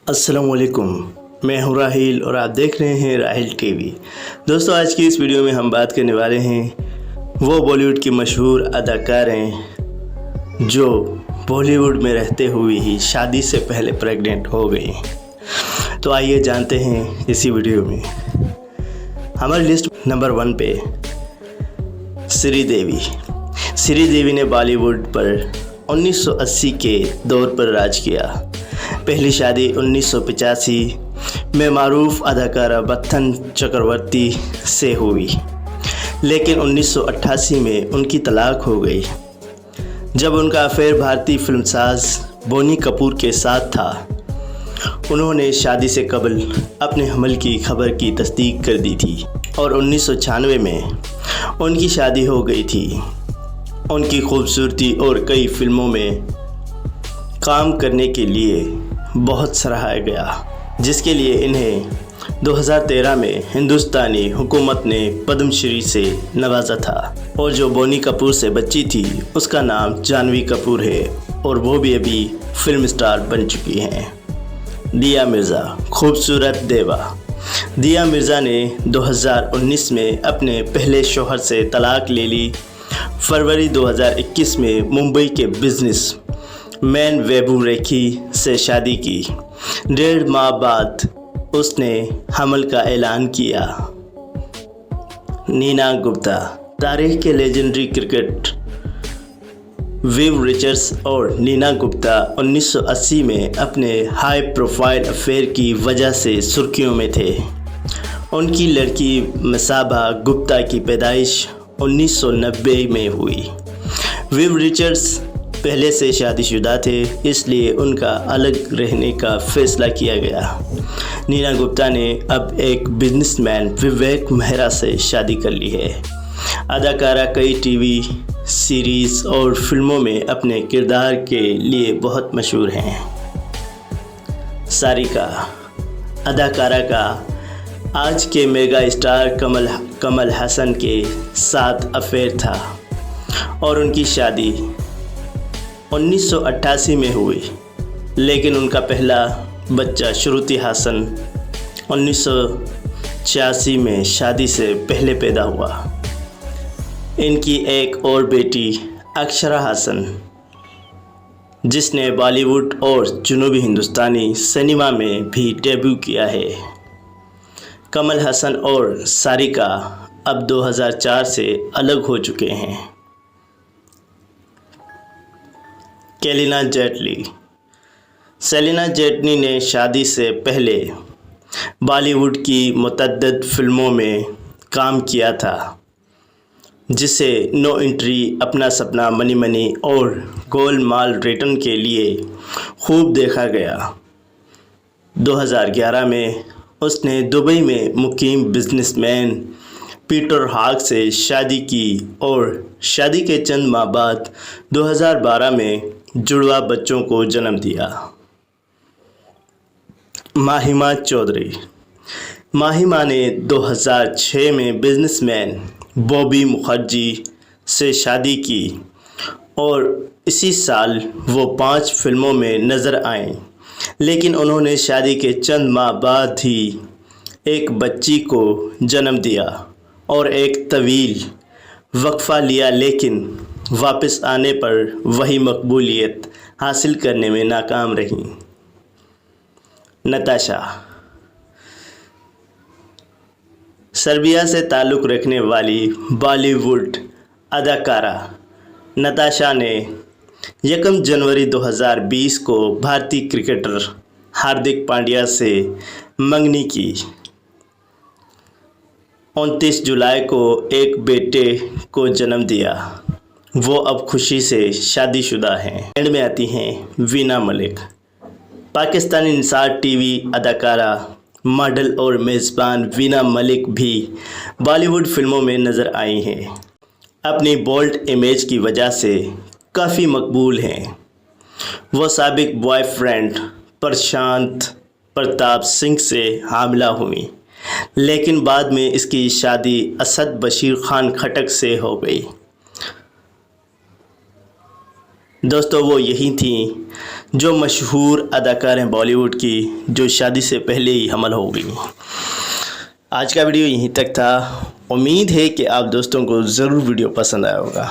अस्सलामुअलैकुम, मैं हूं राहिल और आप देख रहे हैं राहिल टीवी। दोस्तों, आज की इस वीडियो में हम बात करने वाले हैं वो बॉलीवुड की मशहूर अदाकारें जो बॉलीवुड में रहते हुए ही शादी से पहले प्रेग्नेंट हो गई। तो आइए जानते हैं इसी वीडियो में। हमारी लिस्ट नंबर 1 पे श्रीदेवी। श्रीदेवी ने बॉलीवुड पर 1980 के दौर पर राज किया। पहली शादी 1985 में मारूफ अदाकारा बच्चन चक्रवर्ती से हुई, लेकिन 1988 में उनकी तलाक हो गई। जब उनका अफेयर भारतीय फिल्मसाज बोनी कपूर के साथ था, उन्होंने शादी से कबल अपने हमल की खबर की तस्दीक कर दी थी और 1996 में उनकी शादी हो गई थी। उनकी खूबसूरती और कई फिल्मों में काम करने के लिए बहुत सराहा गया, जिसके लिए इन्हें 2013 में हिंदुस्तानी हुकूमत ने पद्मश्री से नवाजा था। और जो बोनी कपूर से बच्ची थी उसका नाम जानवी कपूर है और वो भी अभी फिल्म स्टार बन चुकी हैं। दिया मिर्ज़ा, खूबसूरत देवा। दिया मिर्ज़ा ने 2019 में अपने पहले शौहर से तलाक ले ली। फरवरी 2021 में मुंबई के बिजनेस मैन वेबू रेखी से शादी की। 1.5 माह बाद उसने हमल का ऐलान किया। नीना गुप्ता। तारीख के लेजेंडरी क्रिकेट विव रिचर्ड्स और नीना गुप्ता 1980 में अपने हाई प्रोफाइल अफेयर की वजह से सुर्खियों में थे। उनकी लड़की मसाबा गुप्ता की पैदाइश 1990 में हुई। विव रिचर्ड्स पहले से शादीशुदा थे, इसलिए उनका अलग रहने का फैसला किया गया। नीना गुप्ता ने अब एक बिजनेसमैन विवेक मेहरा से शादी कर ली है। अदाकारा कई टीवी सीरीज़ और फिल्मों में अपने किरदार के लिए बहुत मशहूर हैं। सारिका। अदाकारा का आज के मेगा स्टार कमल हसन के साथ अफेयर था और उनकी शादी 1988 में हुई, लेकिन उनका पहला बच्चा श्रुति हासन 1986 में शादी से पहले पैदा हुआ। इनकी एक और बेटी अक्षरा हासन, जिसने बॉलीवुड और जनूबी हिंदुस्तानी सिनेमा में भी डेब्यू किया है। कमल हसन और सारिका अब 2004 से अलग हो चुके हैं। सेलिना जेटली। सेलिना जेटली ने शादी से पहले बॉलीवुड की मुतअद्दिद फिल्मों में काम किया था, जिसे नो एंट्री, अपना सपना, मनी मनी और गोलमाल रिटर्न के लिए खूब देखा गया। 2011 में उसने दुबई में मुकीम बिजनेसमैन पीटर हॉग से शादी की और शादी के चंद माह बाद 2012 में जुड़वा बच्चों को जन्म दिया। माहिमा चौधरी। माहिमा ने 2006 में बिजनेसमैन बॉबी मुखर्जी से शादी की और इसी साल वो 5 फिल्मों में नज़र आए, लेकिन उन्होंने शादी के चंद माह बाद ही एक बच्ची को जन्म दिया और एक तवील वक्फ़ा लिया, लेकिन वापस आने पर वही मकबूलियत हासिल करने में नाकाम रहीं। नताशा। सर्बिया से ताल्लुक़ रखने वाली बॉलीवुड अदाकारा नताशा ने 1 जनवरी 2020 को भारतीय क्रिकेटर हार्दिक पांड्या से मंगनी की। 29 जुलाई को एक बेटे को जन्म दिया। वो अब खुशी से शादीशुदा हैं। एंड में आती हैं वीना मलिक। पाकिस्तानी निसार टीवी अदाकारा, मॉडल और मेज़बान वीना मलिक भी बॉलीवुड फिल्मों में नज़र आई हैं। अपनी बोल्ड इमेज की वजह से काफ़ी मकबूल हैं। वो साबिक बॉयफ्रेंड प्रशांत प्रताप सिंह से हामिला हुई, लेकिन बाद में इसकी शादी असद बशीर खान खटक से हो गई। दोस्तों वो यही थी जो मशहूर अदाकार हैं बॉलीवुड की, जो शादी से पहले ही हमल हो गई। आज का वीडियो यहीं तक था। उम्मीद है कि आप दोस्तों को ज़रूर वीडियो पसंद आया होगा।